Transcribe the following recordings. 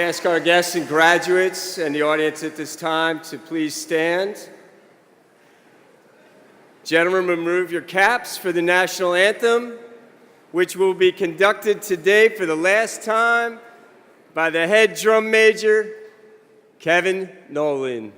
ask our guests and graduates and the audience at this time to please stand. Gentlemen, remove your caps for the national anthem, which will be conducted today for the last time by the head drum major, Kevin Nolan.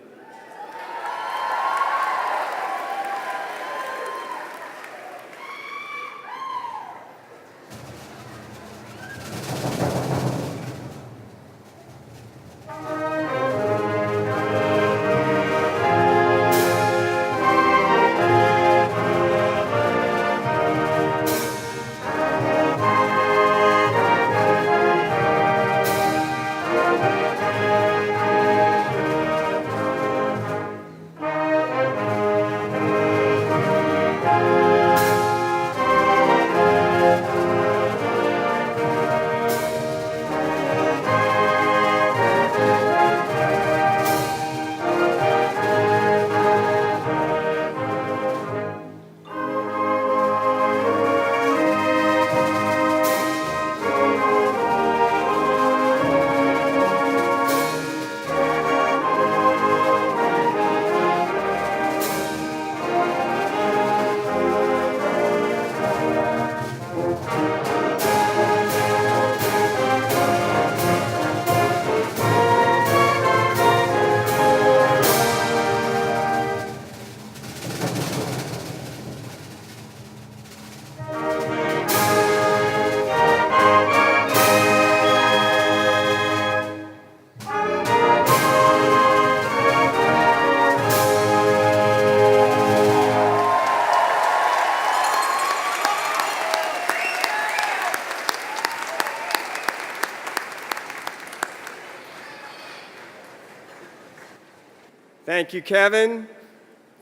Thank you, Kevin.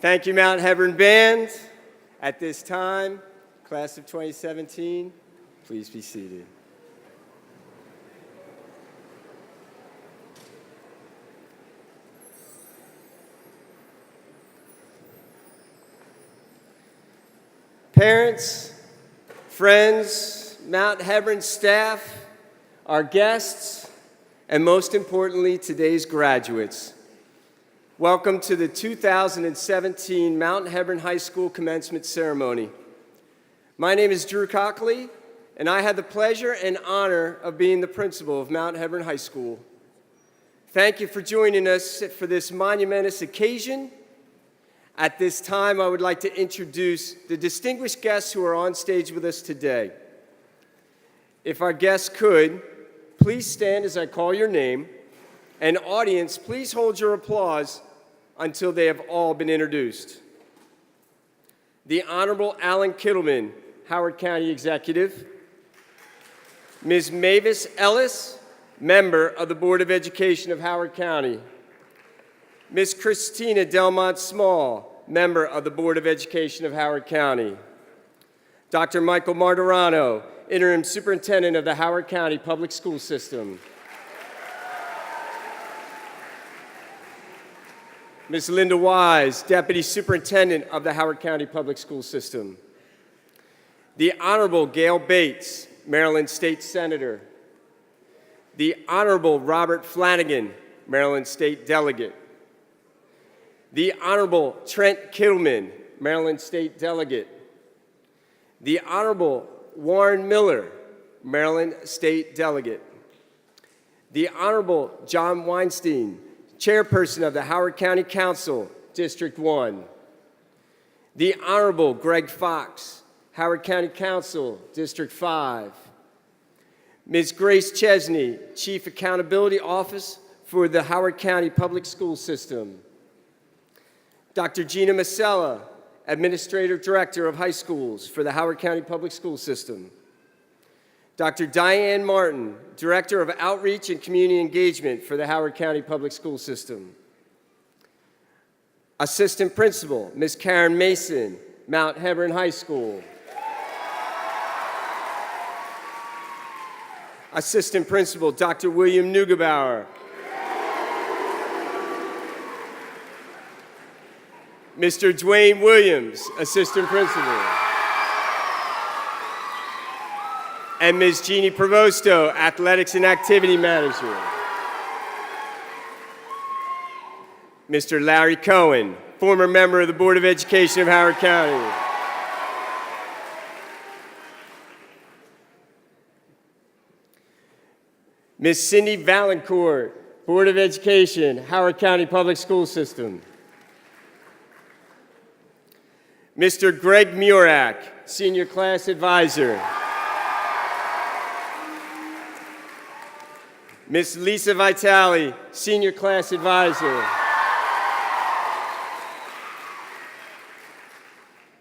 Thank you, Mount Hebron Band. At this time, class of 2017, please be seated. Parents, friends, Mount Hebron staff, our guests, and most importantly, today's graduates. Welcome to the 2017 Mount Hebron High School Commencement Ceremony. My name is Drew Cockley, and I had the pleasure and honor of being the principal of Mount Hebron High School. Thank you for joining us for this monumentous occasion. At this time, I would like to introduce the distinguished guests who are on stage with us today. If our guests could, please stand as I call your name, and audience, please hold your applause until they have all been introduced. The Honorable Alan Kittleman, Howard County Executive. Ms. Mavis Ellis, member of the Board of Education of Howard County. Ms. Christina Delmont Small, member of the Board of Education of Howard County. Dr. Michael Martirano, interim superintendent of the Howard County Public School System. Ms. Linda Wise, Deputy Superintendent of the Howard County Public School System. The Honorable Gail Bates, Maryland State Senator. The Honorable Robert Flanagan, Maryland State Delegate. The Honorable Trent Kittleman, Maryland State Delegate. The Honorable Warren Miller, Maryland State Delegate. The Honorable John Weinstein, Chairperson of the Howard County Council, District 1. The Honorable Greg Fox, Howard County Council, District 5. Ms. Grace Chesney, Chief Accountability Office for the Howard County Public School System. Dr. Gina Masella, Administrative Director of High Schools for the Howard County Public School System. Dr. Diane Martin, Director of Outreach and Community Engagement for the Howard County Public School System. Assistant Principal, Ms. Karen Mason, Mount Hebron High School. Assistant Principal, Dr. William Neugebauer. Mr. Dwayne Williams, Assistant Principal. And Ms. Jeannie Provosto, Athletics and Activity Manager. Mr. Larry Cohen, former member of the Board of Education of Howard County. Ms. Cindy Valancourt, Board of Education, Howard County Public School System. Mr. Greg Murak, Senior Class Advisor. Ms. Lisa Vitale, Senior Class Advisor.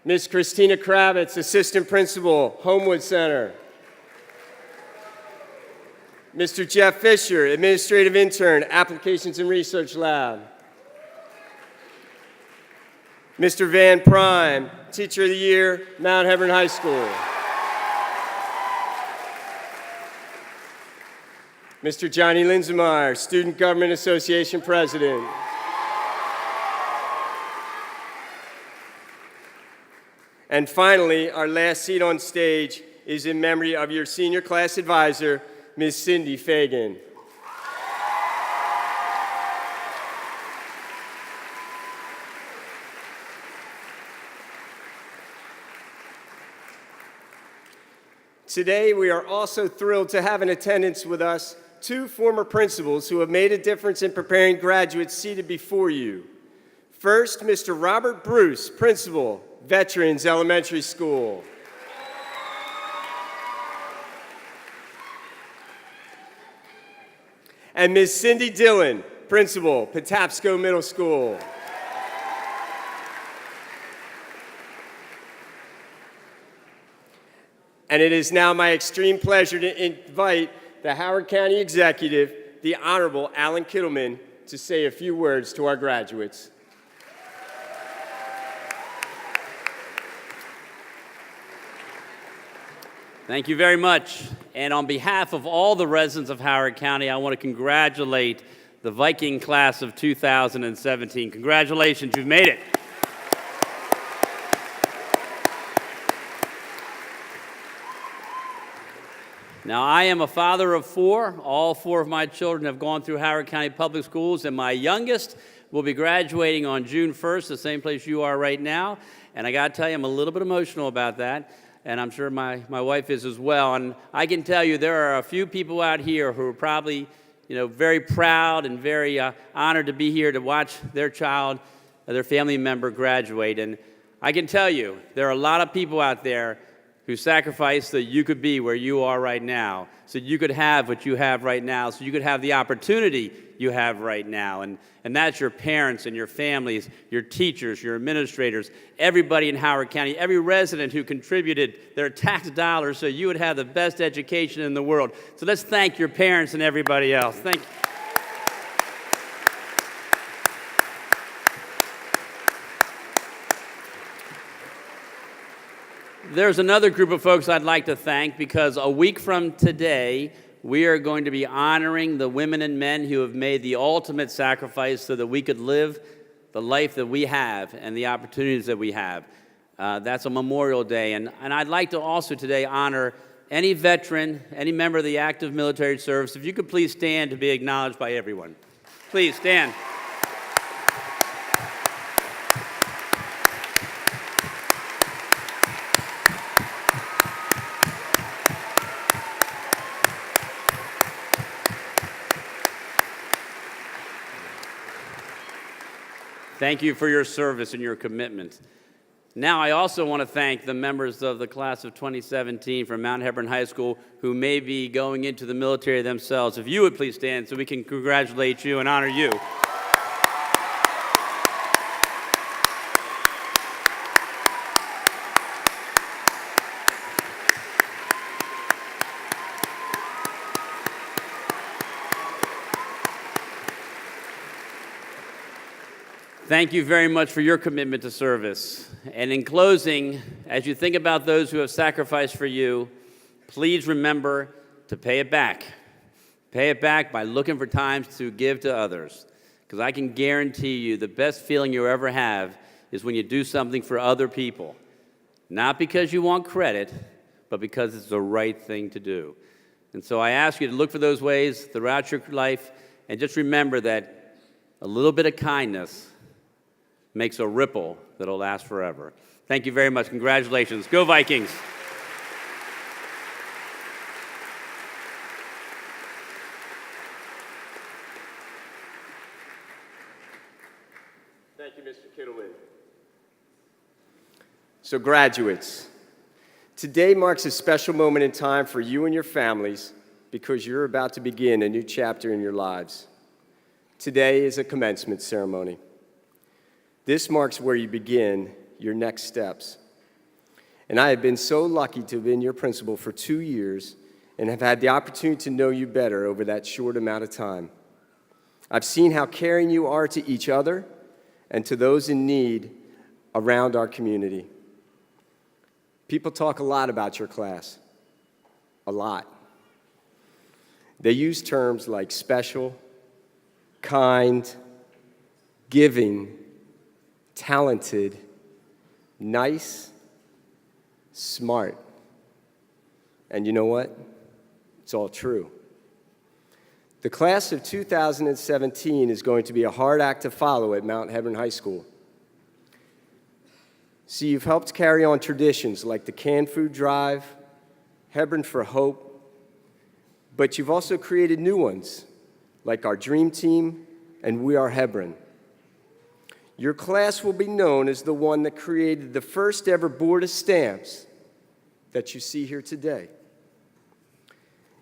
Ms. Christina Kravitz, Assistant Principal, Homewood Center. Mr. Jeff Fisher, Administrative Intern, Applications and Research Lab. Mr. Van Prime, Teacher of the Year, Mount Hebron High School. Mr. Johnny Linzemeyer, Student Government Association President. And finally, our last seat on stage is in memory of your senior class advisor, Ms. Cindy Fagan. Today, we are also thrilled to have in attendance with us two former principals who have made a difference in preparing graduates seated before you. First, Mr. Robert Bruce, Principal, Veterans Elementary School. And Ms. Cindy Dillon, Principal, Patapsco Middle School. And it is now my extreme pleasure to invite the Howard County Executive, the Honorable Alan Kittleman, to say a few words to our graduates. Thank you very much. And on behalf of all the residents of Howard County, I want to congratulate the Viking class of 2017. Congratulations, you've made it. Now, I am a father of four. All four of my children have gone through Howard County Public Schools, and my youngest will be graduating on June 1st, the same place you are right now. And I got to tell you, I'm a little bit emotional about that. And I'm sure my wife is as well. And I can tell you there are a few people out here who are probably, very proud and very honored to be here to watch their child, their family member graduate. And I can tell you there are a lot of people out there who sacrificed so that you could be where you are right now, so you could have what you have right now, so you could have the opportunity you have right now. And that's your parents and your families, your teachers, your administrators, everybody in Howard County, every resident who contributed their tax dollars so you would have the best education in the world. So let's thank your parents and everybody else. Thank you. There's another group of folks I'd like to thank because a week from today, we are going to be honoring the women and men who have made the ultimate sacrifice so that we could live the life that we have and the opportunities that we have. That's a Memorial Day. And I'd like to also today honor any veteran, any member of the active military service. If you could please stand to be acknowledged by everyone. Please stand. Thank you for your service and your commitment. Now, I also want to thank the members of the class of 2017 from Mount Hebron High School who may be going into the military themselves. If you would please stand so we can congratulate you and honor you. Thank you very much for your commitment to service. And in closing, as you think about those who have sacrificed for you, please remember to pay it back. Pay it back by looking for times to give to others. Because I can guarantee you the best feeling you'll ever have is when you do something for other people. Not because you want credit, but because it's the right thing to do. And so I ask you to look for those ways throughout your life and just remember that A little bit of kindness makes a ripple that'll last forever. Thank you very much. Congratulations. Go Vikings. Thank you, Mr. Kittleman. So graduates, today marks a special moment in time for you and your families because you're about to begin a new chapter in your lives. Today is a commencement ceremony. This marks where you begin your next steps. And I have been so lucky to have been your principal for 2 years and have had the opportunity to know you better over that short amount of time. I've seen how caring you are to each other and to those in need around our community. People talk a lot about your class, a lot. They use terms like special, kind, giving, talented, nice, smart. And you know what? It's all true. The class of 2017 is going to be a hard act to follow at Mount Hebron High School. See, you've helped carry on traditions like the canned food drive, Hebron for Hope, but you've also created new ones like our Dream Team and We Are Hebron. Your class will be known as the one that created the first ever board of stamps that you see here today.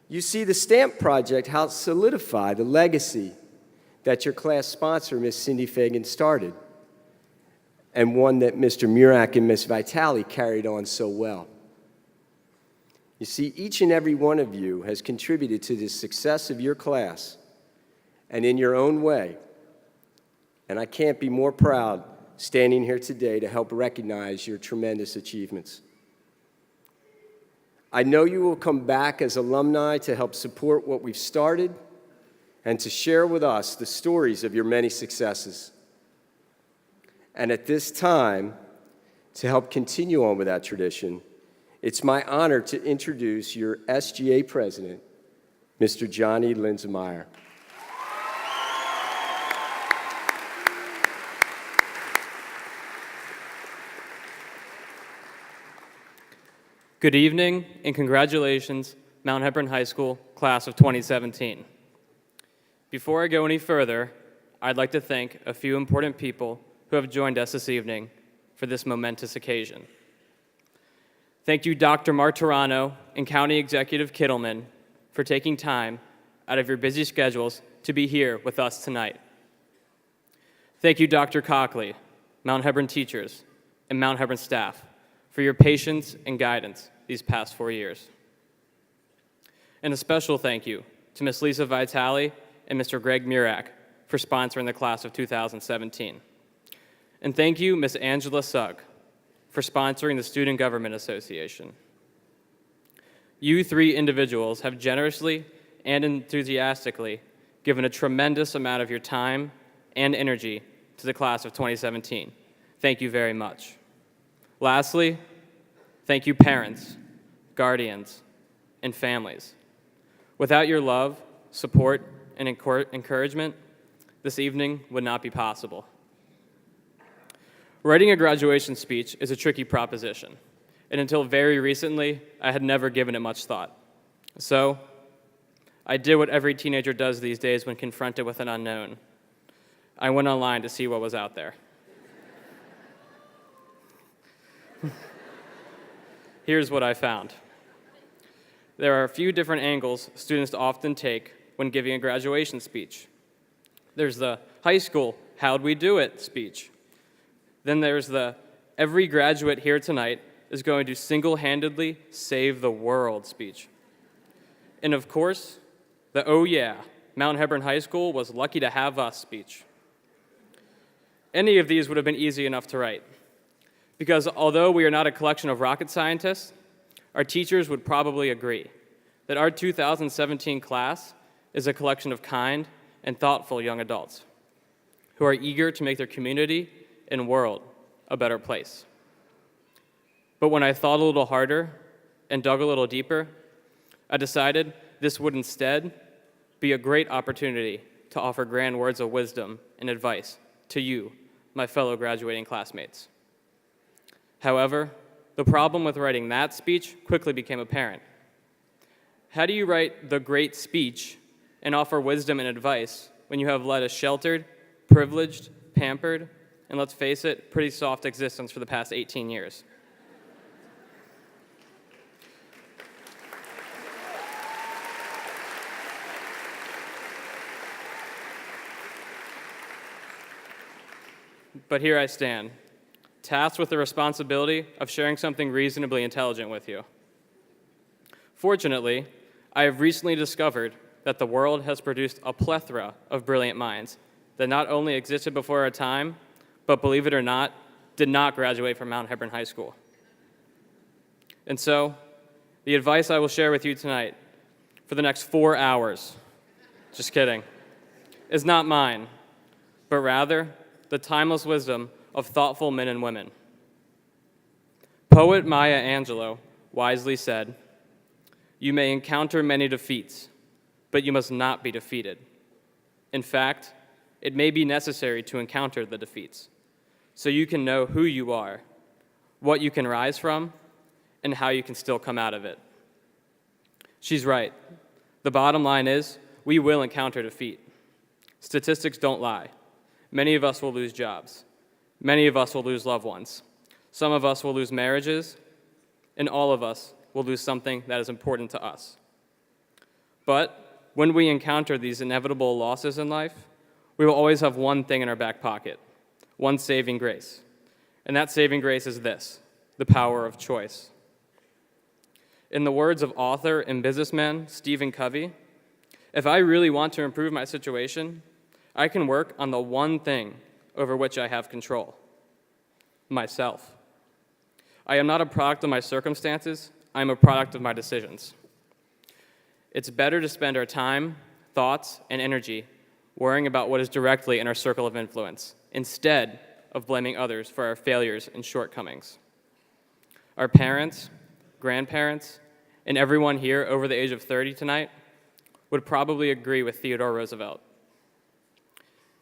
You see, the stamp project helped solidify the legacy that your class sponsor, Miss Cindy Fagan, started, and one that Mr. Murak and Miss Vitale carried on so well. You see, each and every one of you has contributed to the success of your class, and in your own way. And I can't be more proud standing here today to help recognize your tremendous achievements. I know you will come back as alumni to help support what we've started and to share with us the stories of your many successes. And at this time, to help continue on with that tradition, it's my honor to introduce your SGA president, Mr. Johnny Linsemeyer. Good evening and congratulations, Mount Hebron High School, class of 2017. Before I go any further, I'd like to thank a few important people who have joined us this evening for this momentous occasion. Thank you, Dr. Martirano and County Executive Kittleman, for taking time out of your busy schedules to be here with us tonight. Thank you, Dr. Cockley, Mount Hebron teachers, and Mount Hebron staff for your patience and guidance these past 4 years. And a special thank you to Ms. Lisa Vitale and Mr. Greg Murak for sponsoring the class of 2017. And thank you, Ms. Angela Sugg, for sponsoring the Student Government Association. You three individuals have generously and enthusiastically given a tremendous amount of your time and energy to the class of 2017. Thank you very much. Lastly, thank you parents, guardians, and families. Without your love, support, and encouragement, this evening would not be possible. Writing a graduation speech is a tricky proposition, and until very recently, I had never given it much thought. So, I did what every teenager does these days when confronted with an unknown. I went online to see what was out there. Here's what I found. There are a few different angles students often take when giving a graduation speech. There's the high school, how'd we do it speech. Then there's the every graduate here tonight is going to single-handedly save the world speech. And of course, the oh yeah, Mount Hebron High School was lucky to have us speech. Any of these would have been easy enough to write, because although we are not a collection of rocket scientists, our teachers would probably agree that our 2017 class is a collection of kind and thoughtful young adults who are eager to make their community and world a better place. But when I thought a little harder and dug a little deeper, I decided this would instead be a great opportunity to offer grand words of wisdom and advice to you, my fellow graduating classmates. However, the problem with writing that speech quickly became apparent. How do you write the great speech and offer wisdom and advice when you have led a sheltered, privileged, pampered, and let's face it, pretty soft existence for the past 18 years? But here I stand, tasked with the responsibility of sharing something reasonably intelligent with you. Fortunately, I have recently discovered that the world has produced a plethora of brilliant minds that not only existed before our time, but believe it or not, did not graduate from Mount Hebron High School. And so, the advice I will share with you tonight for the next 4 hours, just kidding, is not mine, but rather the timeless wisdom of thoughtful men and women. Poet Maya Angelou wisely said, "You may encounter many defeats, but you must not be defeated. In fact, it may be necessary to encounter the defeats, so you can know who you are, what you can rise from, and how you can still come out of it." She's right. The bottom line is, we will encounter defeat. Statistics don't lie. Many of us will lose jobs. Many of us will lose loved ones. Some of us will lose marriages, and all of us will lose something that is important to us. But when we encounter these inevitable losses in life, we will always have one thing in our back pocket, one saving grace. And that saving grace is this: the power of choice. In the words of author and businessman Stephen Covey, if I really want to improve my situation, I can work on the one thing over which I have control: myself. I am not a product of my circumstances, I am a product of my decisions. It's better to spend our time, thoughts, and energy worrying about what is directly in our circle of influence, instead of blaming others for our failures and shortcomings. Our parents, grandparents, and everyone here over the age of 30 tonight would probably agree with Theodore Roosevelt.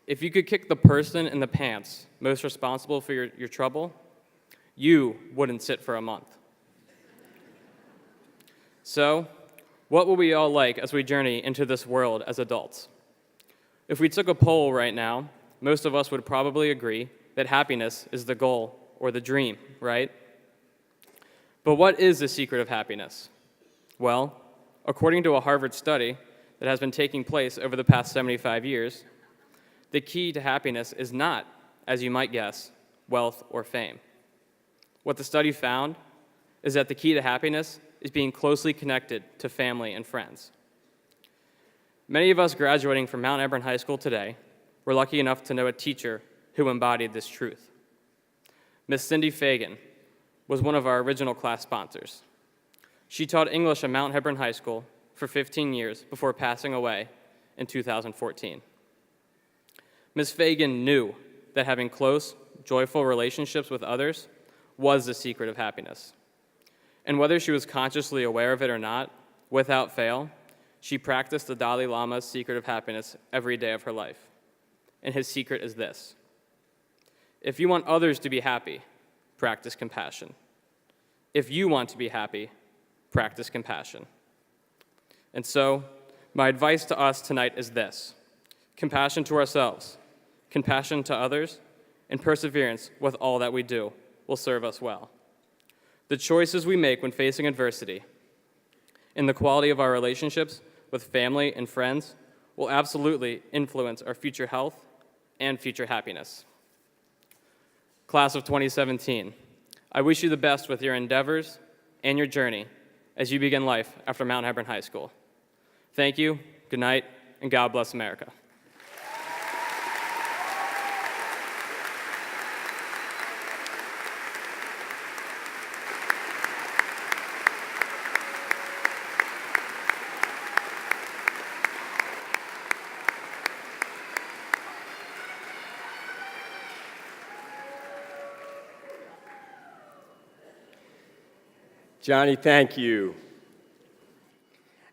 If you could kick the person in the pants most responsible for your trouble, you wouldn't sit for a month. So, what will we all like as we journey into this world as adults? If we took a poll right now, most of us would probably agree that happiness is the goal or the dream, right? But what is the secret of happiness? Well, according to a Harvard study that has been taking place over the past 75 years, the key to happiness is not, as you might guess, wealth or fame. What the study found is that the key to happiness is being closely connected to family and friends. Many of us graduating from Mount Hebron High School today were lucky enough to know a teacher who embodied this truth. Miss Cindy Fagan was one of our original class sponsors. She taught English at Mount Hebron High School for 15 years before passing away in 2014. Ms. Fagan knew that having close, joyful relationships with others was the secret of happiness. And whether she was consciously aware of it or not, without fail, she practiced the Dalai Lama's secret of happiness every day of her life. And his secret is this: if you want others to be happy, practice compassion. If you want to be happy, practice compassion. And so, my advice to us tonight is this: compassion to ourselves, compassion to others, and perseverance with all that we do will serve us well. The choices we make when facing adversity and the quality of our relationships with family and friends will absolutely influence our future health and future happiness. Class of 2017, I wish you the best with your endeavors and your journey as you begin life after Mount Hebron High School. Thank you, good night, and God bless America. Johnny, thank you.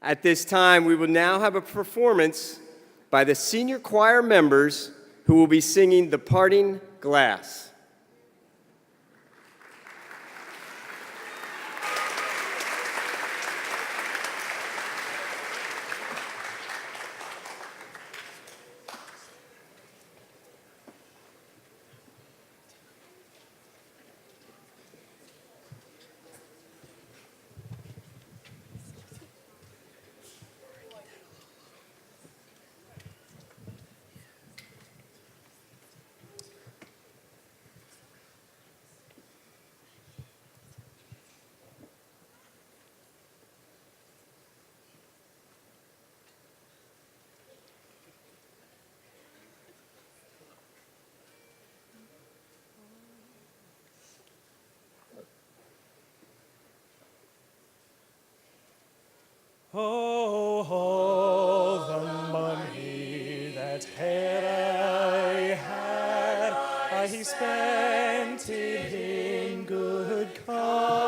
At this time, we will now have a performance by the senior choir members who will be singing The Parting Glass. Oh, all the money that I had, I spent it in good company.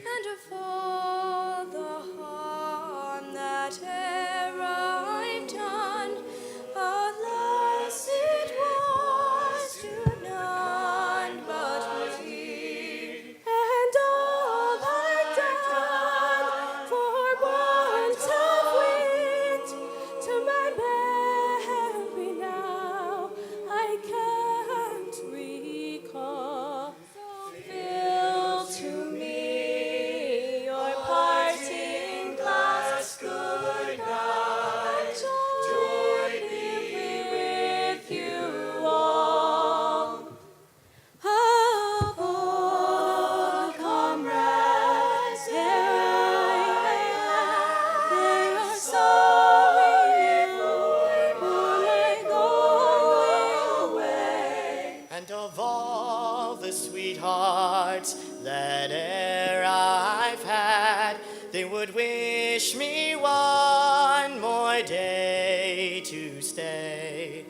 And of all the harm that e'er I've done, alas, it was to none but me. And all I've done for want of wit to my memory now I can't recall. So fill to me your parting glass, good night. Joy be with you all. Of all the comrades there I had, they are sorry for my going away. And of all the sweethearts that e'er I've had, they would wish me one more day to stay.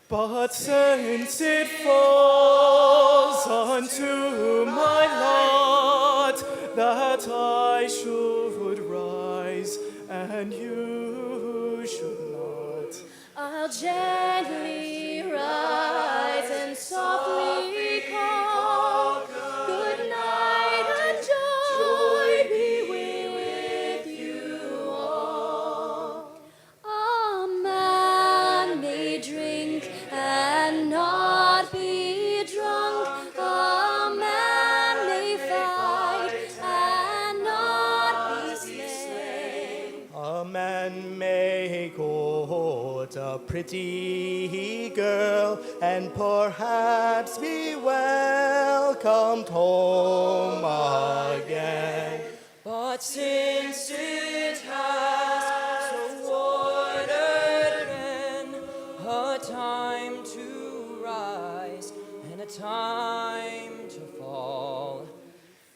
But since it falls unto my lot that I should rise and you should not, I'll gently rise and softly call, good night and joy be with you all. A man may drink and not be drunk, a man may fight and not be slain. a man may court a pretty girl and perhaps be welcomed home again. But since it has so ordered been a time to rise and a time to fall,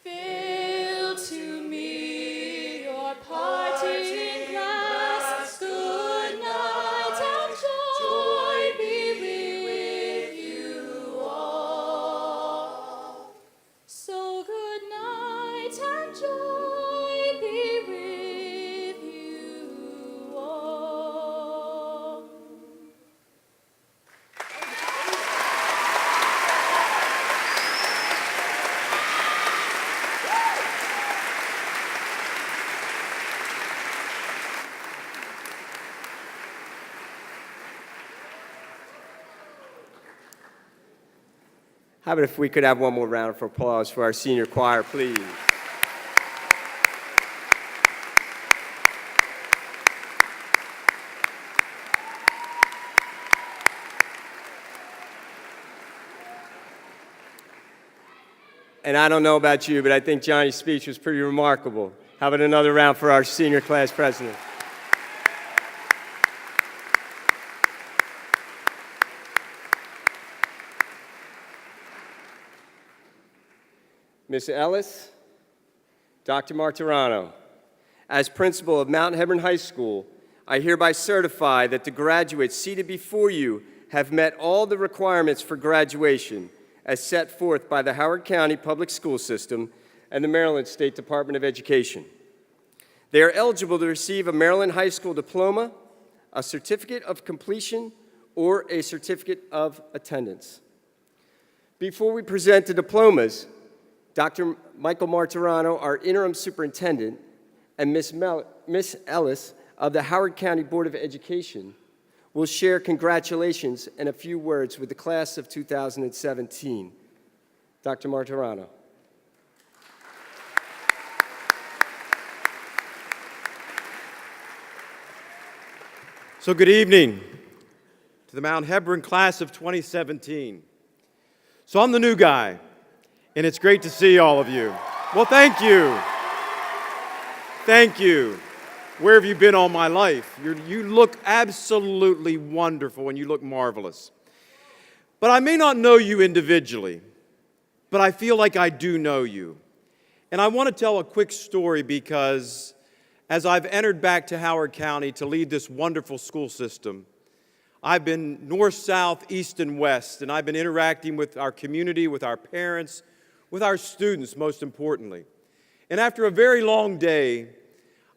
fill to me your parting glass, good night and joy be with you all. So good night and joy be with you all. How about if we could have one more round of applause for our senior choir, please? And I don't know about you, but I think Johnny's speech was pretty remarkable. How about another round for our senior class president? Ms. Ellis, Dr. Martirano, as principal of Mount Hebron High School, I hereby certify that the graduates seated before you have met all the requirements for graduation as set forth by the Howard County Public School System and the Maryland State Department of Education. They are eligible to receive a Maryland high school diploma, a certificate of completion, or a certificate of attendance. Before we present the diplomas, Dr. Michael Martirano, our interim superintendent, and Miss Ellis of the Howard County Board of Education will share congratulations and a few words with the class of 2017. Dr. Martirano. So good evening to the Mount Hebron class of 2017. So I'm the new guy, and it's great to see all of you. Well, thank you. Thank you. Where have you been all my life? You look absolutely wonderful, and you look marvelous. But I may not know you individually, but I feel like I do know you. And I want to tell a quick story because as I've entered back to Howard County to lead this wonderful school system, I've been north, south, east, and west, and I've been interacting with our community, with our parents, with our students, most importantly. And after a very long day,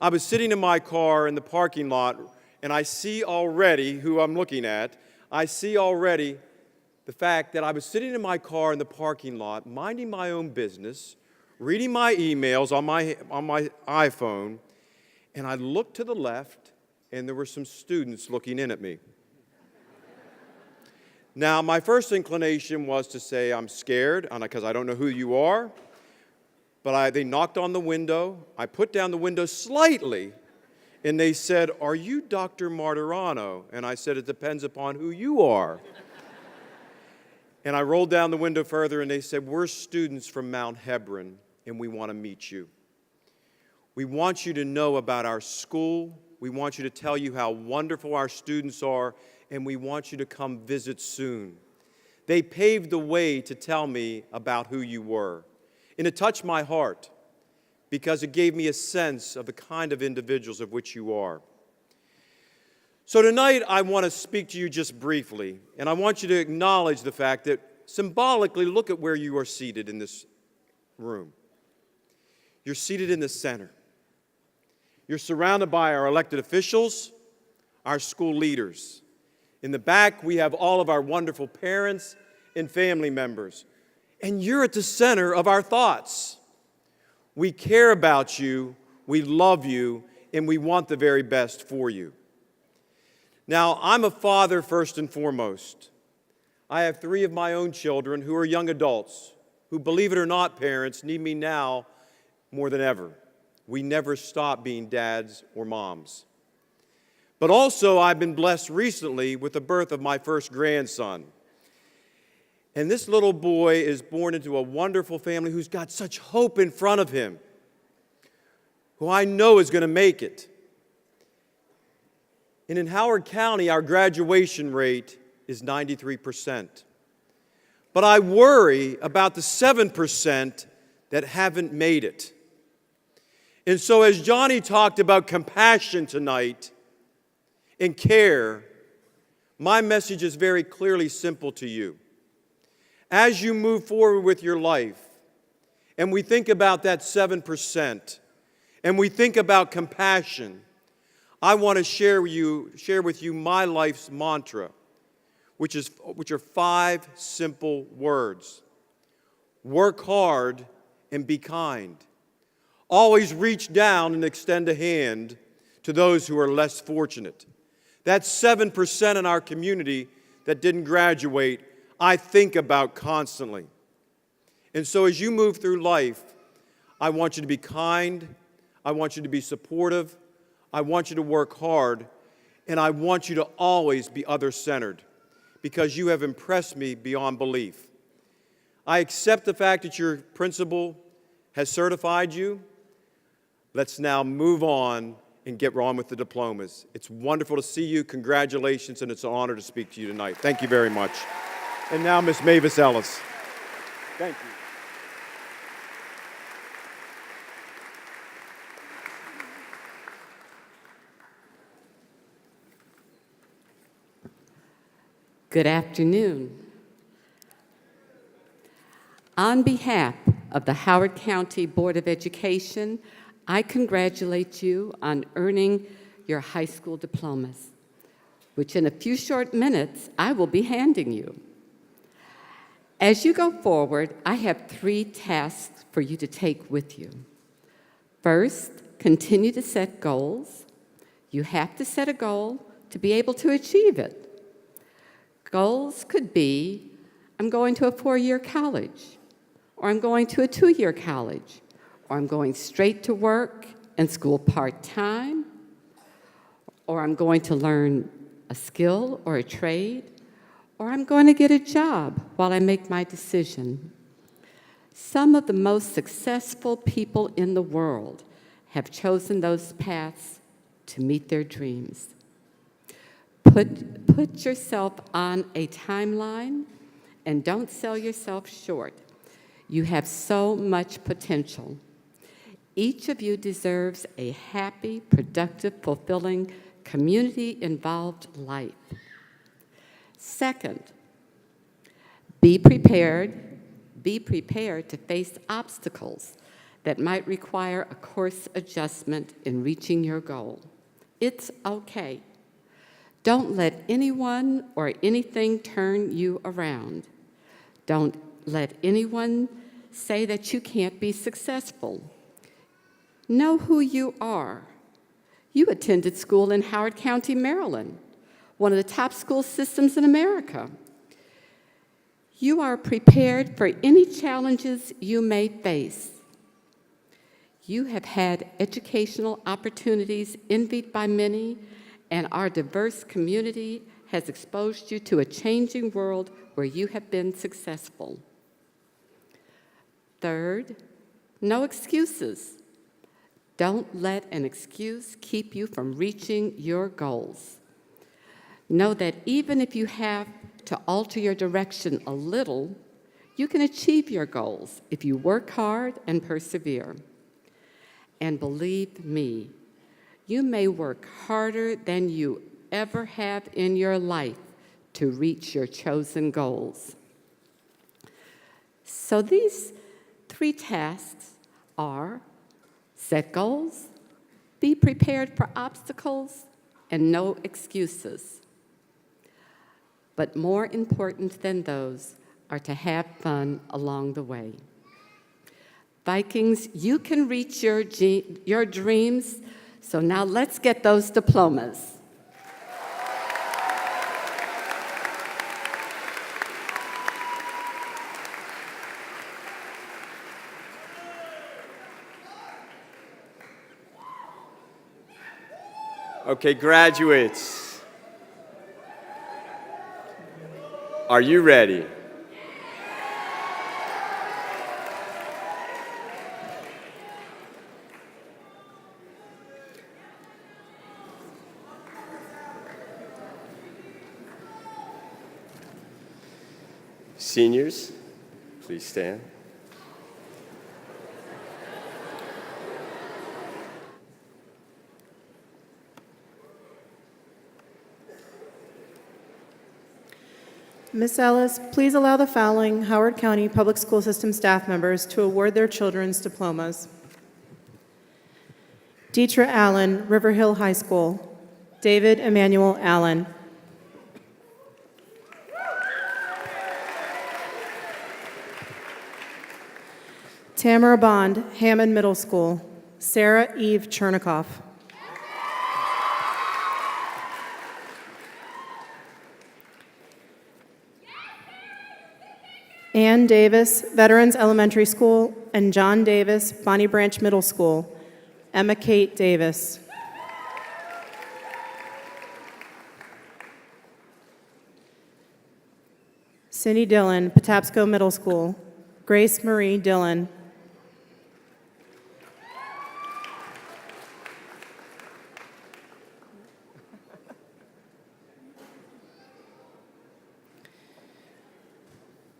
I was sitting in my car in the parking lot, and I see already who I'm looking at. I see already the fact that I was sitting in my car in the parking lot, minding my own business, reading my emails on my iPhone, and I looked to the left, and there were some students looking in at me. Now, my first inclination was to say, I'm scared, because I don't know who you are. But they knocked on the window. I put down the window slightly, and they said, "Are you Dr. Martirano?" And I said, "It depends upon who you are." And I rolled down the window further, and they said, "We're students from Mount Hebron, and we want to meet you. We want you to know about our school. We want you to tell you how wonderful our students are, and we want you to come visit soon." They paved the way to tell me about who you were. And it touched my heart because it gave me a sense of the kind of individuals of which you are. So tonight I want to speak to you just briefly, and I want you to acknowledge the fact that symbolically, look at where you are seated in this room. You're seated in the center. You're surrounded by our elected officials, our school leaders. In the back, we have all of our wonderful parents and family members. And you're at the center of our thoughts. We care about you, we love you, and we want the very best for you. Now, I'm a father first and foremost. I have 3 of my own children who are young adults, who, believe it or not, parents, need me now more than ever. We never stop being dads or moms. But also, I've been blessed recently with the birth of my first grandson. And this little boy is born into a wonderful family who's got such hope in front of him, who I know is going to make it. And in Howard County, our graduation rate is 93%. But I worry about the 7% that haven't made it. And so as Johnny talked about compassion tonight and care, my message is very clearly simple to you. As you move forward with your life, and we think about that 7%, and we think about compassion, I want to share with you my life's mantra, which are 5 simple words. Work hard and be kind. Always reach down and extend a hand to those who are less fortunate. That's 7% in our community that didn't graduate, I think about constantly. And so as you move through life, I want you to be kind, I want you to be supportive, I want you to work hard, and I want you to always be other-centered because you have impressed me beyond belief. I accept the fact that your principal has certified you. Let's now move on and get on with the diplomas. It's wonderful to see you. Congratulations, and it's an honor to speak to you tonight. Thank you very much. And now, Miss Mavis Ellis. Thank you. Good afternoon. On behalf of the Howard County Board of Education, I congratulate you on earning your high school diplomas. which in a few short minutes I will be handing you. As you go forward, I have 3 tasks for you to take with you. First, continue to set goals. You have to set a goal to be able to achieve it. Goals could be, I'm going to a 4-year college, or I'm going to a 2-year college, or I'm going straight to work and school part-time, or I'm going to learn a skill or a trade, or I'm going to get a job while I make my decision. Some of the most successful people in the world have chosen those paths to meet their dreams. Put yourself on a timeline and don't sell yourself short. You have so much potential. Each of you deserves a happy, productive, fulfilling, community-involved life. Second, be prepared to face obstacles that might require a course adjustment in reaching your goal. It's okay. Don't let anyone or anything turn you around. Don't let anyone say that you can't be successful. Know who you are. You attended school in Howard County, Maryland, one of the top school systems in America. You are prepared for any challenges you may face. You have had educational opportunities envied by many, and our diverse community has exposed you to a changing world where you have been successful. Third, no excuses. Don't let an excuse keep you from reaching your goals. Know that even if you have to alter your direction a little, you can achieve your goals if you work hard and persevere. And believe me, you may work harder than you ever have in your life to reach your chosen goals. So these 3 tasks are: set goals, be prepared for obstacles, and no excuses. But more important than those are to have fun along the way. Vikings, you can reach your dreams, so now let's get those diplomas. Okay, graduates, are you ready? Seniors, please stand. Ms. Ellis, please allow the following Howard County Public School System staff members to award their children's diplomas. Deetra Allen, River Hill High School. David Emmanuel Allen. Tamara Bond, Hammond Middle School. Sarah Eve Chernikoff. Ann Davis, Veterans Elementary School, and John Davis, Bonnie Branch Middle School. Emma Kate Davis. Cindy Dillon, Patapsco Middle School. Grace Marie Dillon.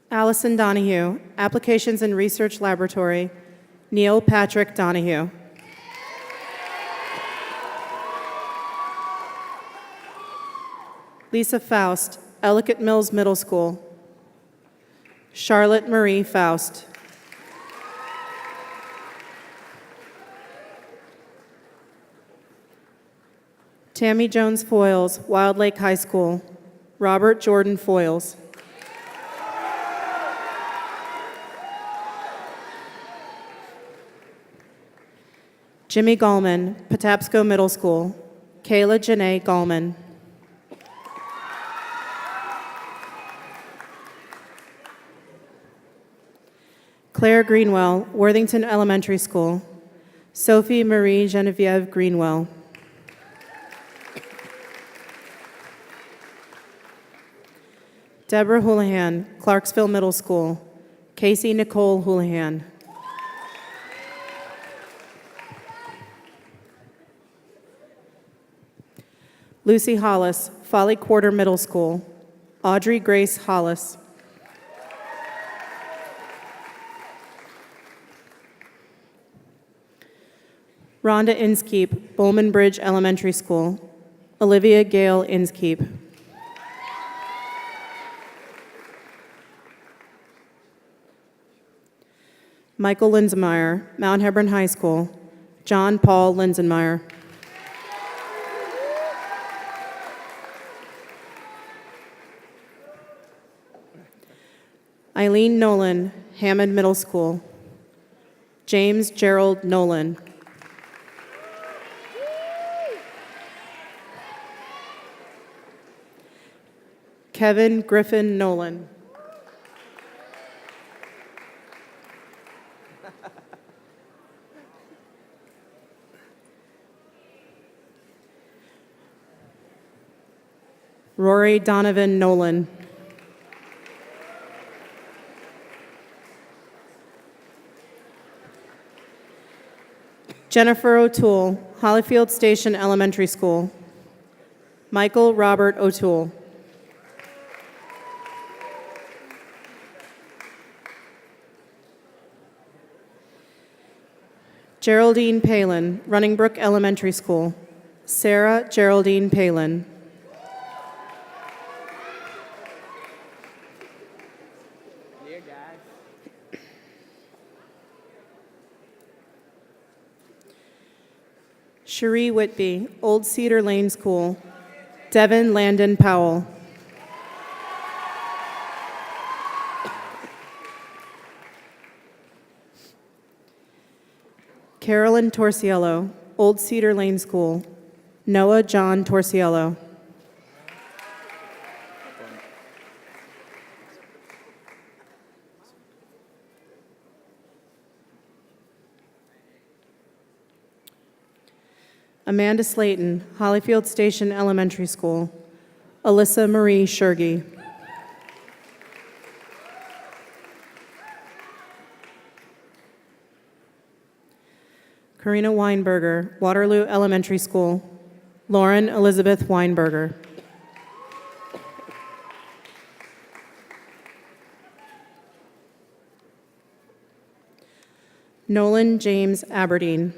Allison Donahue, Applications and Research Laboratory. Neil Patrick Donahue. Lisa Faust, Ellicott Mills Middle School. Charlotte Marie Faust. Tammy Jones Foyles, Wild Lake High School. Robert Jordan Foyles. Jimmy Gallman, Patapsco Middle School. Kayla Janae Gallman. Claire Greenwell, Worthington Elementary School. Sophie Marie Genevieve Greenwell. Deborah Houlihan, Clarksville Middle School. Casey Nicole Houlihan. Lucy Hollis, Folly Quarter Middle School. Audrey Grace Hollis. Rhonda Inskeep, Bowman Bridge Elementary School. Olivia Gale Inskeep. Michael Linsenmeyer, Mount Hebron High School. John Paul Linsenmeyer. Eileen Nolan, Hammond Middle School. James Gerald Nolan. Kevin Griffin Nolan. Rory Donovan Nolan. Jennifer O'Toole, Hollyfield Station Elementary School. Michael Robert O'Toole. Geraldine Palin, Running Brook Elementary School. Sarah Geraldine Palin. Cherie Whitby, Old Cedar Lane School. Devin Landon Powell. Carolyn Torsiello, Old Cedar Lane School. Noah John Torsiello. Amanda Slayton, Hollyfield Station Elementary School. Alyssa Marie Shergy. Karina Weinberger, Waterloo Elementary School. Lauren Elizabeth Weinberger. Nolan James Aberdeen.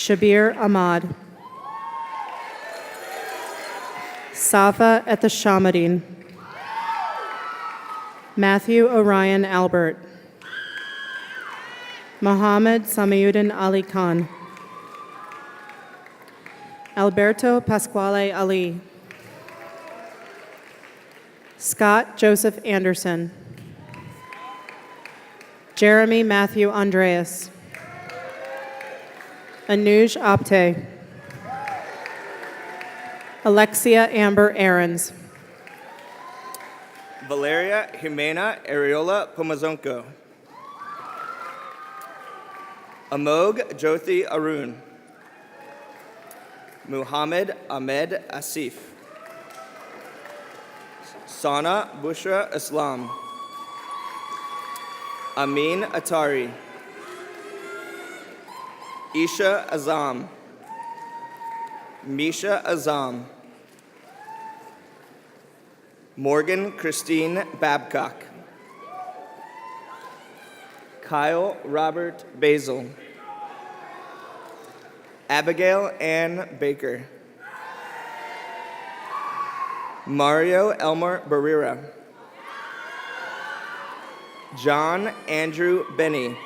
Shabir Ahmad. Safa at the Shamadin. Matthew Orion Albert. Mohammed Samiuddin Ali Khan. Alberto Pasquale Ali. Scott Joseph Anderson. Jeremy Matthew Andreas. Anuj Apte. Alexia Amber Aarons. Valeria Jimena Ariola Pomazonko. Amog Jyothi Arun. Muhammad Ahmed Asif. Sana Bushra Islam. Amin Atari. Isha Azam. Misha Azam. Morgan Christine Babcock. Kyle Robert Basil. Abigail Ann Baker. Mario Elmer Barrera. John Andrew Benny.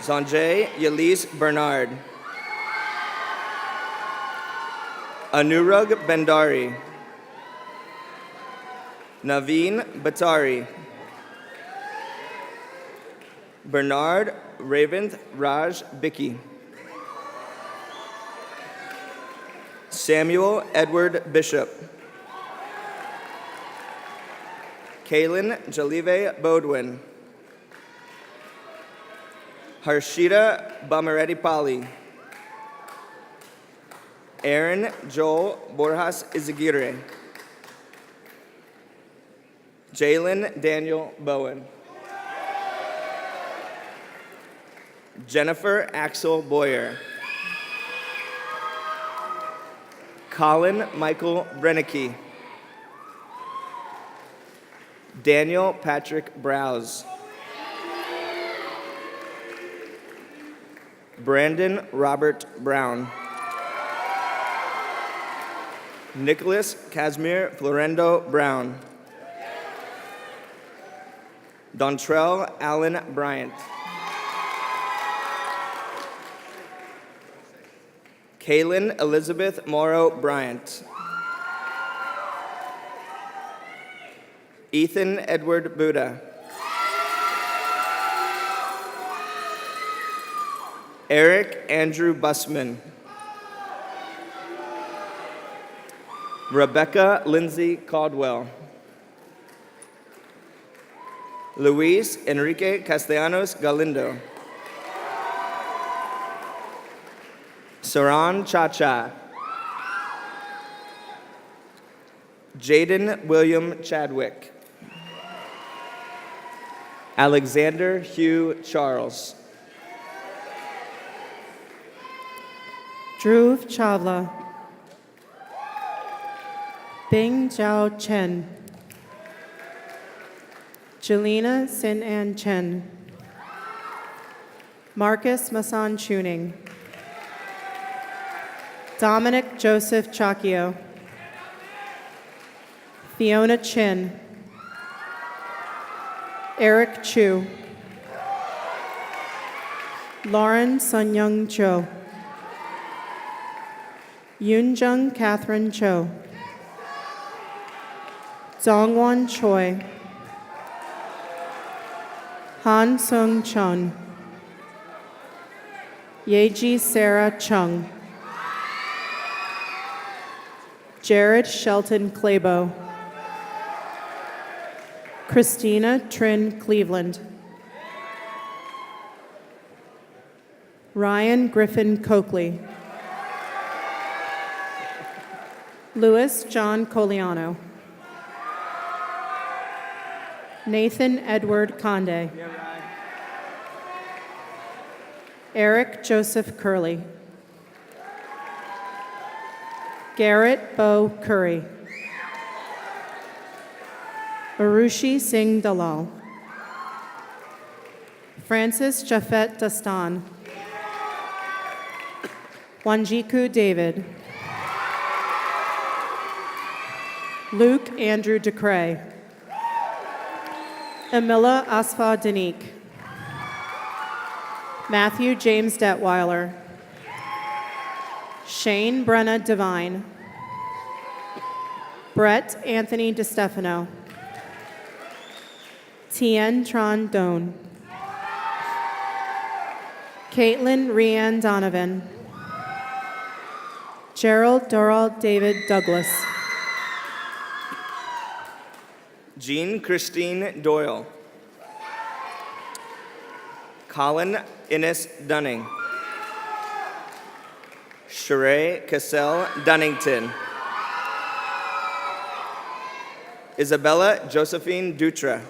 Sanjay Yelise Bernard. Anurag Bendari. Naveen Batari. Bernard Ravint Raj Bicky. Samuel Edward Bishop. Kaylin Jalive Bodwin. Harshita Bamaretti Pali. Aaron Joel Borjas Izagirre. Jalen Daniel Bowen. Jennifer Axel Boyer. Colin Michael Brennicky. Daniel Patrick Browse. Brandon Robert Brown. Nicholas Casimir Florendo Brown. Dontrell Allen Bryant. Kaylin Elizabeth Morrow Bryant. Ethan Edward Buddha. Eric Andrew Busman. Rebecca Lindsay Caldwell. Luis Enrique Castellanos Galindo. Saran Cha-Cha. Jaden William Chadwick. Alexander Hugh Charles. Dhruv Chawla. Bing Jiao Chen. Jelena Sin An Chen. Marcus Masan Chuning. Dominic Joseph Chacchio. Fiona Chin. Eric Chu. Lauren Sun-Young Cho. Yoonjung Catherine Cho. Dongwon Choi. Han Sung Chun. Yeji Sarah Chung. Jared Shelton Claybo. Christina Trin Cleveland. Ryan Griffin Coakley. Louis John Coliano. Nathan Edward Conde. Eric Joseph Curley. Garrett Bo Curry. Arushi Singh Dalal. Francis Jafet Dastan. Wanjiku David. Luke Andrew DeCray. Emila Asfa Danique. Matthew James Detweiler. Shane Brenna Devine. Brett Anthony DeStefano. Tien Tron Doan. Caitlin Rianne Donovan. Gerald Doral David Douglas. Jean Christine Doyle. Colin Innes Dunning. Sheree Cassell Dunnington. Isabella Josephine Dutra.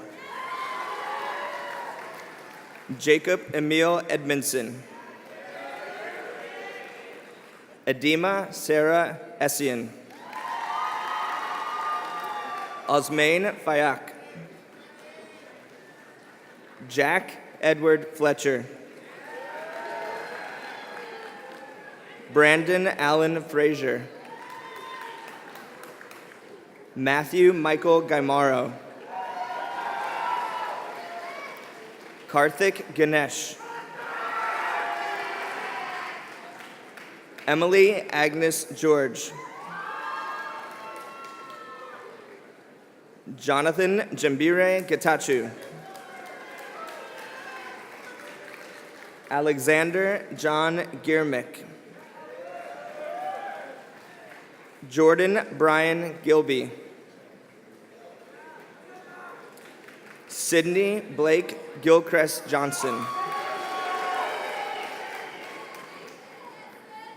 Jacob Emil Edmondson. Edema Sarah Essien. Osmain Fayak. Jack Edward Fletcher. Brandon Allen Frazier. Matthew Michael Gaimaro. Karthik Ganesh. Emily Agnes George. Jonathan Jambire Getachew. Alexander John Giermick. Jordan Brian Gilby. Sydney Blake Gilchrist Johnson.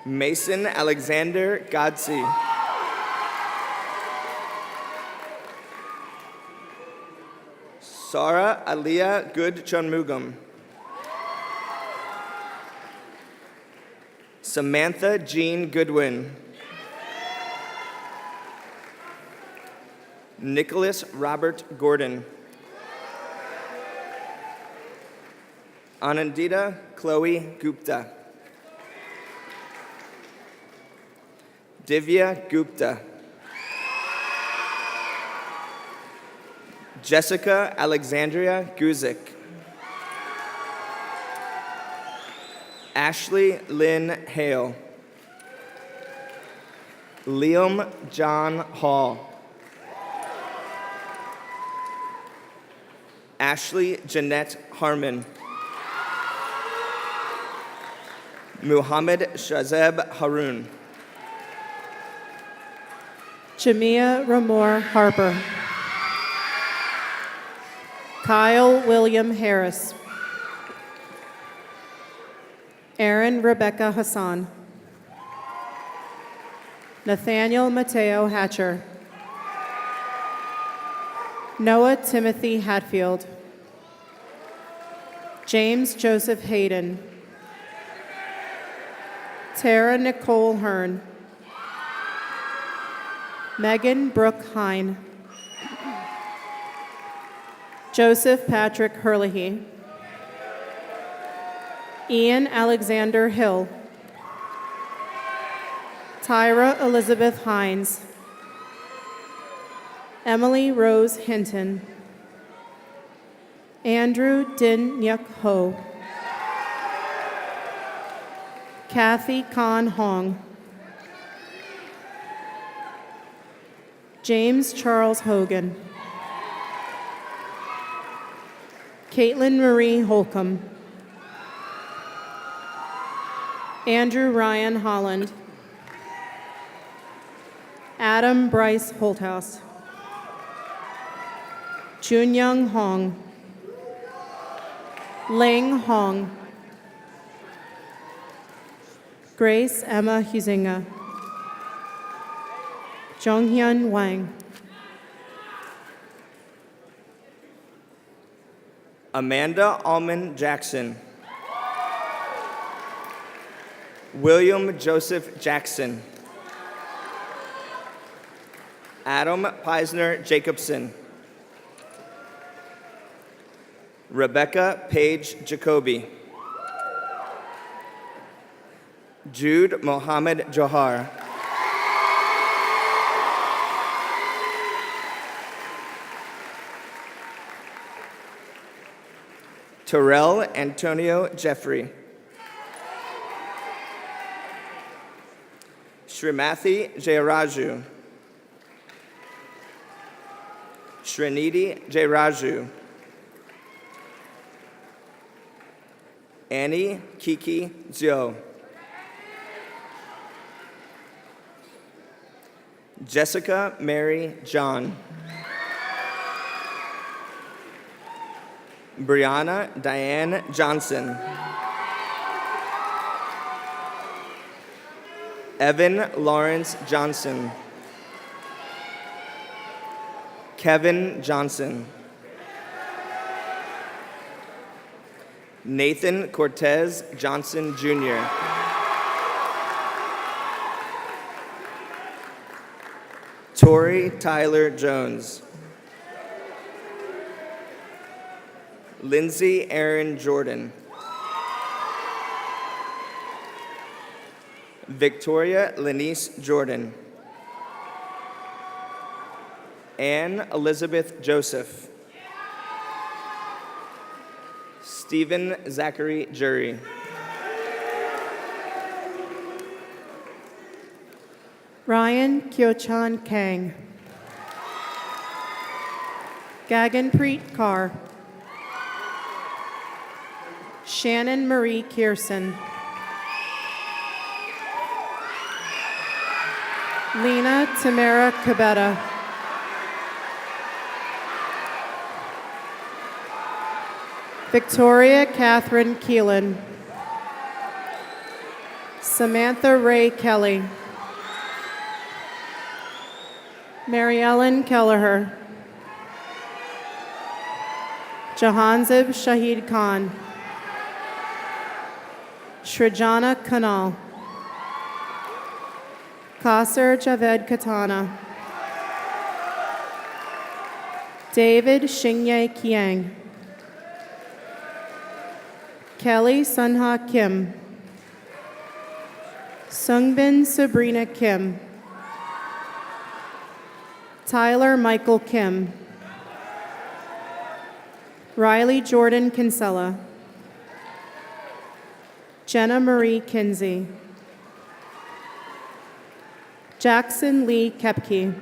Mason Alexander Godsey. Sarah Aliyah Good Chunmugam. Samantha Jean Goodwin. Nicholas Robert Gordon. Anandita Chloe Gupta. Divya Gupta. Jessica Alexandria Guzik. Ashley Lynn Hale. Liam John Hall. Ashley Jeanette Harmon. Muhammad Shazeb Harun. Jamia Ramor Harper. Kyle William Harris. Aaron Rebecca Hassan. Nathaniel Mateo Hatcher. Noah Timothy Hatfield. James Joseph Hayden. Tara Nicole Hearn. Megan Brooke Hine. Joseph Patrick Herlihy. Ian Alexander Hill. Tyra Elizabeth Hines. Emily Rose Hinton. Andrew Din Nyuk Ho. Kathy Khan Hong. James Charles Hogan. Caitlin Marie Holcomb. Andrew Ryan Holland. Adam Bryce Holthouse. Junyoung Hong. Ling Hong. Grace Emma Huizinga. Jonghyun Wang. Amanda Almond Jackson. William Joseph Jackson. Adam Peisner Jacobson. Rebecca Page Jacoby. Jude Mohammed Johar. Terrell Antonio Jeffrey. Srimathi Jayaraju. Srinidhi Jayaraju. Annie Kiki Zhou. Jessica Mary John. Brianna Diane Johnson. Evan Lawrence Johnson. Kevin Johnson. Nathan Cortez Johnson Jr. Tori Tyler Jones. Lindsay Aaron Jordan. Victoria Lenice Jordan. Anne Elizabeth Joseph. Stephen Zachary Jury. Ryan Kyo-chan Kang. Gaganpreet Kaur. Shannon Marie Kierson. Lena Tamara Cabetta. Victoria Catherine Keelan. Samantha Ray Kelly. Mary Ellen Kelleher. Jahanzib Shahid Khan. Srijana Kanal. Qasser Javed Katana. David Xingye Kiang. Kelly Sunha Kim. Sungbin Sabrina Kim. Tyler Michael Kim. Riley Jordan Kinsella. Jenna Marie Kinsey. Jackson Lee Kepke.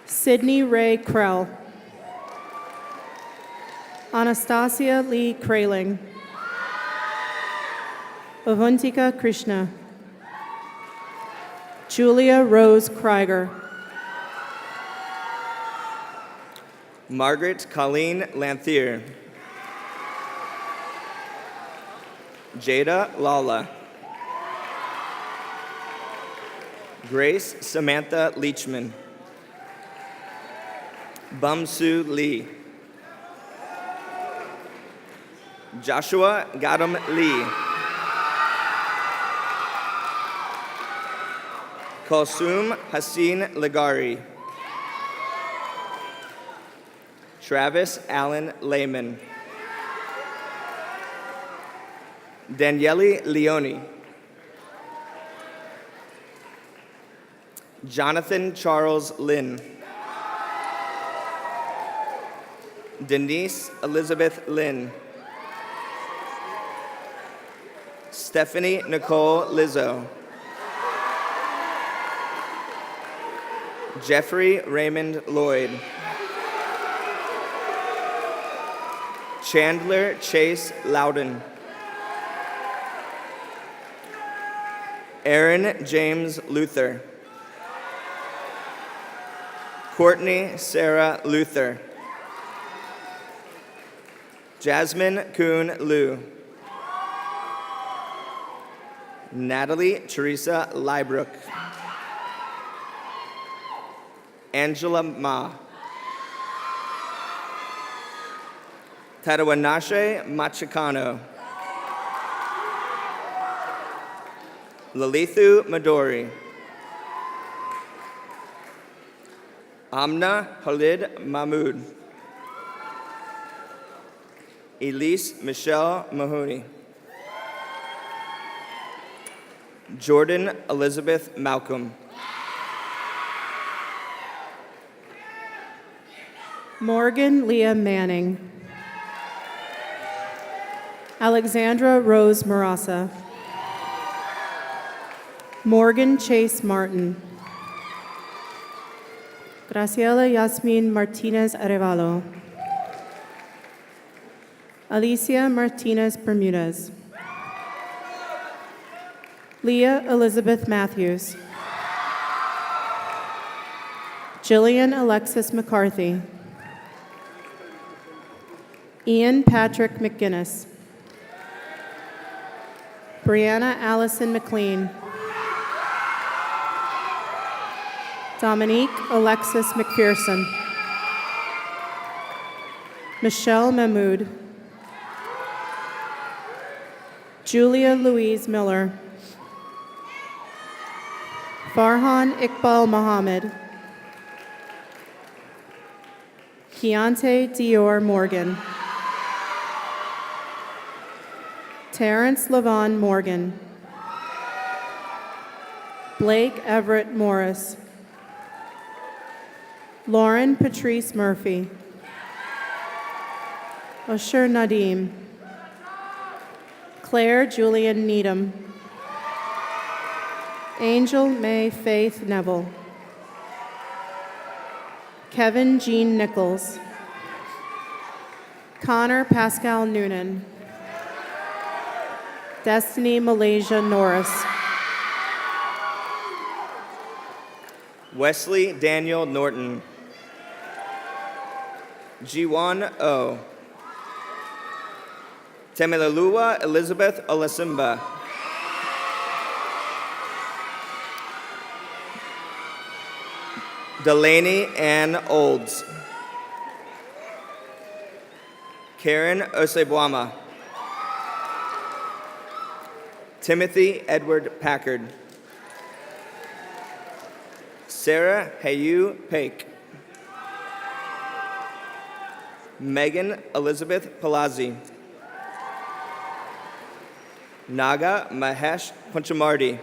Sydney Ray Krell. Anastasia Lee Kraling. Avuntika Krishna. Julia Rose Krieger. Margaret Colleen Lanthier. Jada Lala. Grace Samantha Leachman. Bumsu Lee. Joshua Gadam Lee. Kulsum Haseen Ligari. Travis Allen Lehman. Daniele Leone. Jonathan Charles Lynn. Denise Elizabeth Lynn. Stephanie Nicole Lizzo. Jeffrey Raymond Lloyd. Chandler Chase Loudon. Aaron James Luther. Courtney Sarah Luther. Jasmine Kuhn Liu. Natalie Teresa Liebrook. Angela Ma. Tadawanashe Machikano. Lalithu Madori. Amna Khalid Mahmood. Elise Michelle Mahoney. Jordan Elizabeth Malcolm. Morgan Leah Manning. Alexandra Rose Marasa. Morgan Chase Martin. Graciela Yasmin Martinez Arevalo. Alicia Martinez Bermudez. Leah Elizabeth Matthews. Jillian Alexis McCarthy. Ian Patrick McGinnis. Brianna Allison McLean. Dominique Alexis McPherson. Michelle Mahmood. Julia Louise Miller. Farhan Iqbal Mohammed. Keontae Dior Morgan. Terrence Levon Morgan. Blake Everett Morris. Lauren Patrice Murphy. Osher Nadim. Claire Julian Needham. Angel May Faith Neville. Kevin Jean Nichols. Connor Pascal Noonan. Destiny Malaysia Norris. Wesley Daniel Norton. Jiwan O. Temilalua Elizabeth Olasimba. Delaney Ann Olds. Karen Osebwama. Timothy Edward Packard. Sarah Hayu Paik. Megan Elizabeth Palazzi. Naga Mahesh Panchamardi.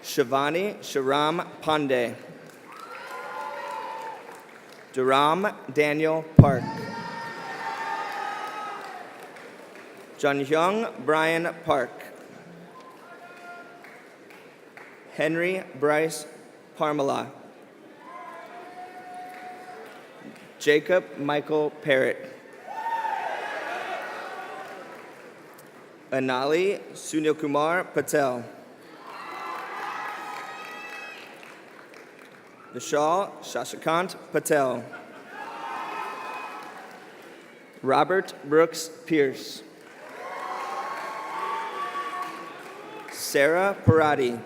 Shivani Sharam Pandey. Duram Daniel Park. Junhyung Brian Park. Henry Bryce Parmala. Jacob Michael Parrott. Anali Sunilkumar Patel. Vishal Shashikant Patel. Robert Brooks Pierce. Sarah Parati.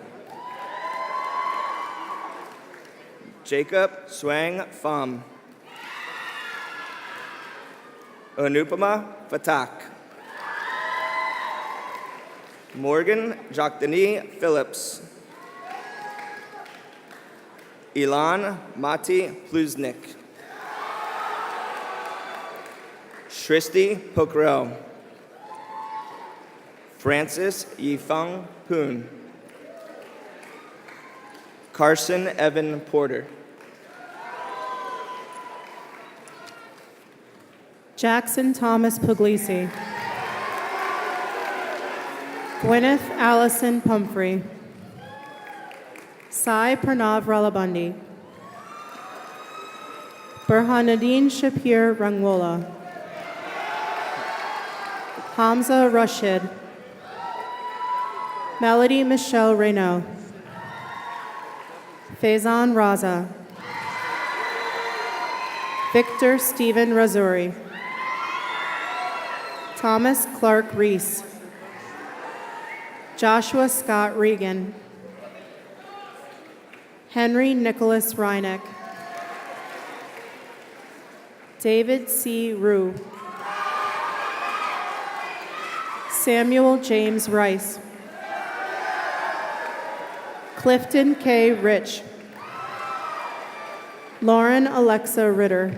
Jacob Swang Pham. Anupama Fatak. Morgan Jokdani Phillips. Ilan Mati Pluznik. Shristi Pokrel. Francis Yifeng Poon. Carson Evan Porter. Jackson Thomas Puglisi. Gwyneth Allison Pumphrey. Sai Pranav Ralabundi. Burhanuddin Shapir Rangwola. Hamza Rashid. Melody Michelle Reynaud. Faizan Raza. Victor Stephen Razuri. Thomas Clark Reese. Joshua Scott Regan. Henry Nicholas Reineck. David C. Rue. Samuel James Rice. Clifton K. Rich. Lauren Alexa Ritter.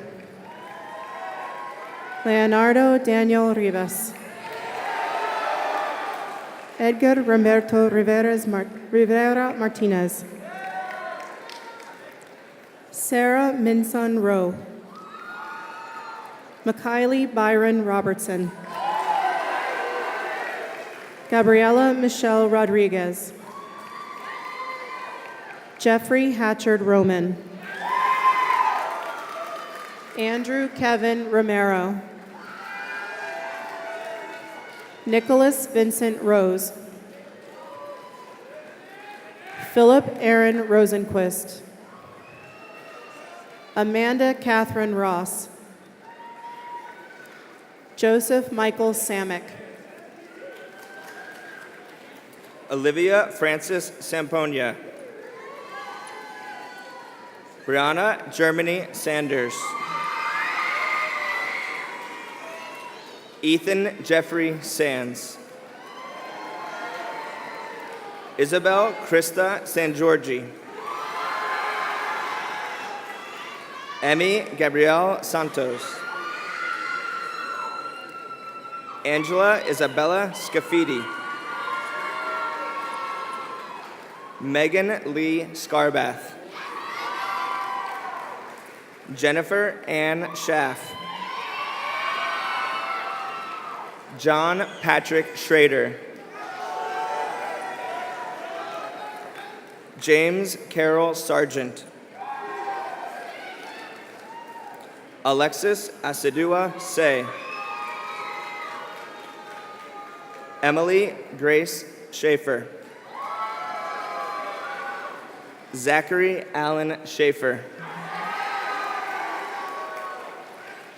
Leonardo Daniel Rivas. Edgar Roberto Rivera Martinez. Sarah Minson Rowe. Mikhaili Byron Robertson. Gabriela Michelle Rodriguez. Jeffrey Hatchard Roman. Andrew Kevin Romero. Nicholas Vincent Rose. Philip Aaron Rosenquist. Amanda Catherine Ross. Joseph Michael Samick. Olivia Francis Samponia. Brianna Germany Sanders. Ethan Jeffrey Sands. Isabel Krista Sangiorgi. Emmy Gabrielle Santos. Angela Isabella Scafidi. Megan Lee Scarbath. Jennifer Ann Schaff. John Patrick Schrader. James Carroll Sargent. Alexis Asidua Say. Emily Grace Schaefer. Zachary Allen Schaefer.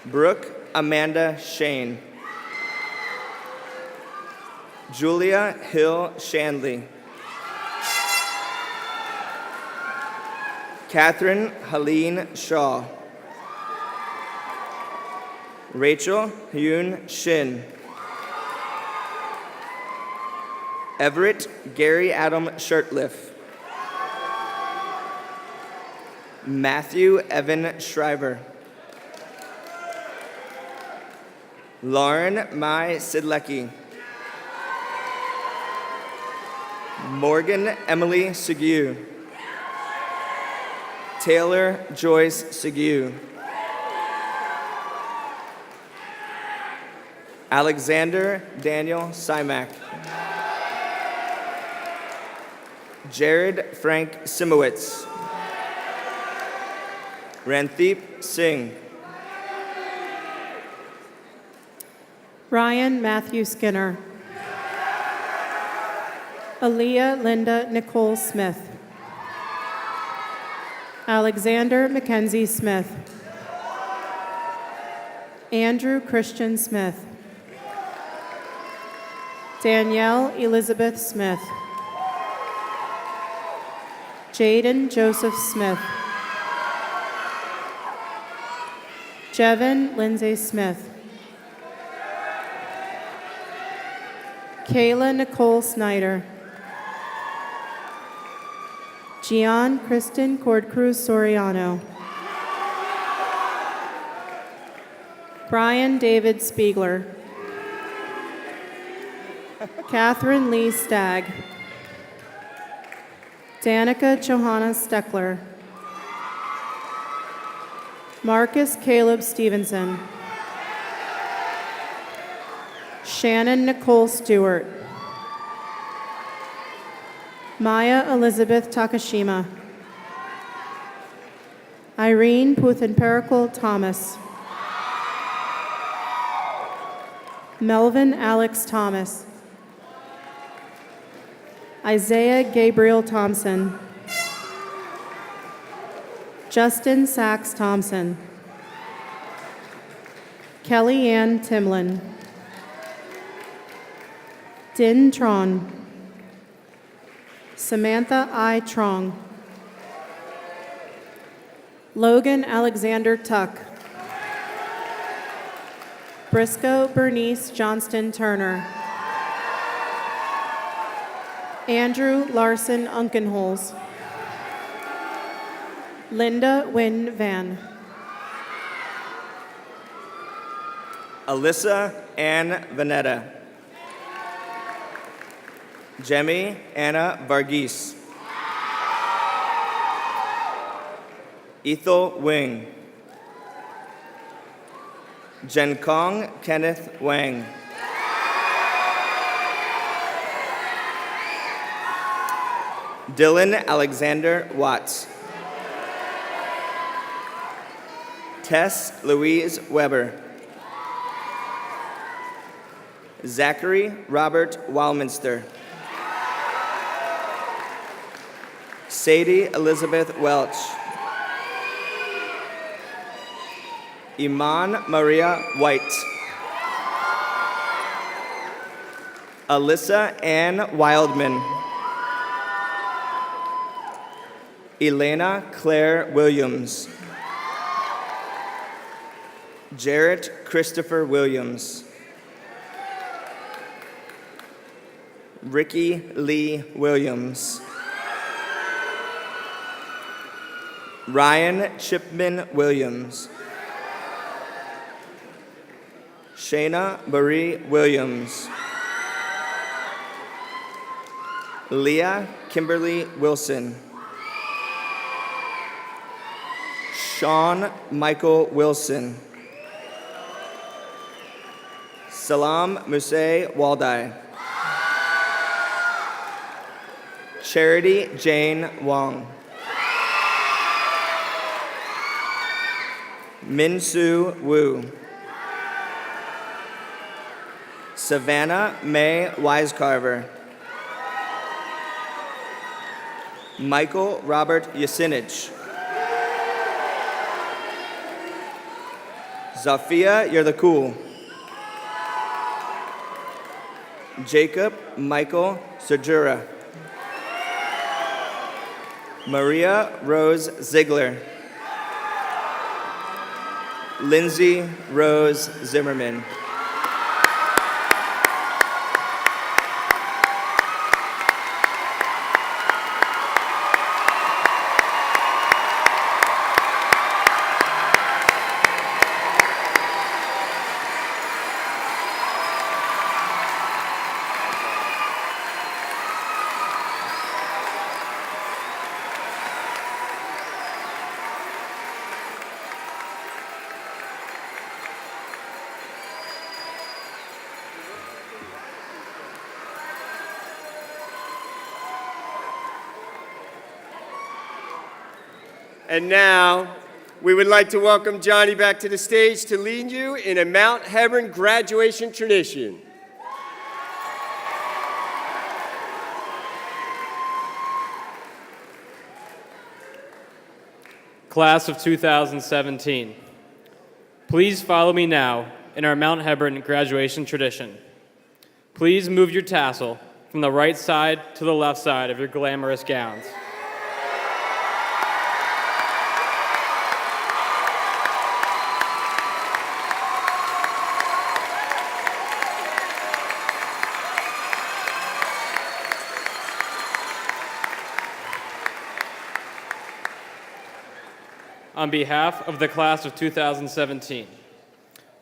Brooke Amanda Shane. Julia Hill Shanley. Catherine Helene Shaw. Rachel Hyun Shin. Everett Gary Adam Shirtliff. Matthew Evan Shriver. Lauren Mai Sidlecki. Morgan Emily Seguin. Taylor Joyce Seguin. Alexander Daniel Simak. Jared Frank Simowitz. Randeep Singh. Ryan Matthew Skinner. Aaliyah Linda Nicole Smith. Alexander Mackenzie Smith. Andrew Christian Smith. Danielle Elizabeth Smith. Jaden Joseph Smith. Jevin Lindsay Smith. Kayla Nicole Snyder. Gian Kristen Cordcruz Soriano. Brian David Spiegler. Catherine Lee Stagg. Danica Johanna Steckler. Marcus Caleb Stevenson. Shannon Nicole Stewart. Maya Elizabeth Takashima. Irene Puthenperikul Thomas. Melvin Alex Thomas. Isaiah Gabriel Thompson. Justin Sachs Thompson. Kelly Ann Timlin. Din Tron. Samantha I. Trong. Logan Alexander Tuck. Briscoe Bernice Johnston Turner. Andrew Larson Unkenholz. Linda Wynn Van. Alyssa Ann Vanetta. Jemmy Anna Varghese. Ethel Wing. Jen Kong Kenneth Wang. Dylan Alexander Watts. Tess Louise Weber. Zachary Robert Walminster. Sadie Elizabeth Welch. Iman Maria White. Alyssa Ann Wildman. Elena Claire Williams. Jarrett Christopher Williams. Ricky Lee Williams. Ryan Chipman Williams. Shayna Marie Williams. Leah Kimberly Wilson. Sean Michael Wilson. Salam Musay Waldai. Charity Jane Wong. Min-Soo Wu. Savannah Mae Wisecarver. Michael Robert Yasinich. Zafia Yerlikul. Jacob Michael Serjura. Maria Rose Ziegler. Lindsay Rose Zimmerman. And now, we would like to welcome Johnny back to the stage to lead you in a Mount Hebron graduation tradition. Class of 2017, please follow me now in our Mount Hebron graduation tradition. Please move your tassel from the right side to the left side of your glamorous gowns. On behalf of the class of 2017,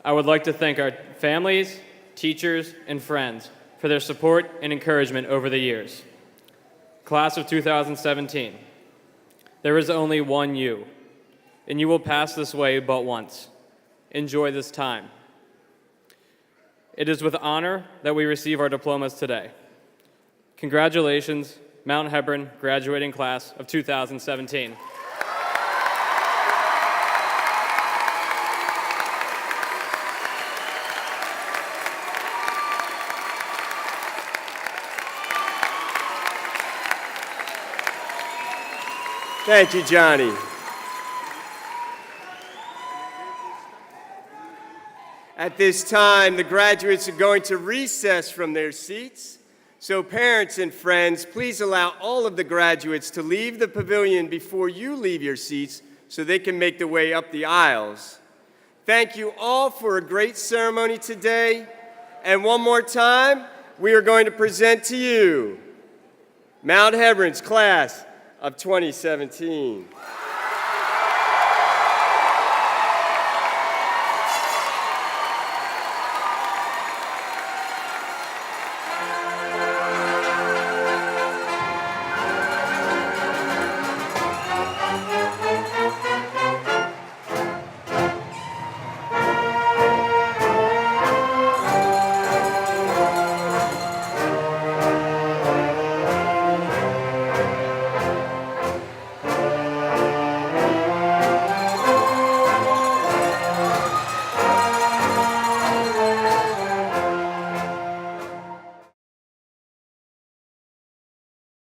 I would like to thank our families, teachers, and friends for their support and encouragement over the years. Class of 2017, there is only one you, and you will pass this way but once. Enjoy this time. It is with honor that we receive our diplomas today. Congratulations, Mount Hebron graduating class of 2017. Thank you, Johnny. At this time, the graduates are going to recess from their seats. So parents and friends, please allow all of the graduates to leave the pavilion before you leave your seats so they can make their way up the aisles. Thank you all for a great ceremony today. And one more time, we are going to present to you Mount Hebron's class of 2017.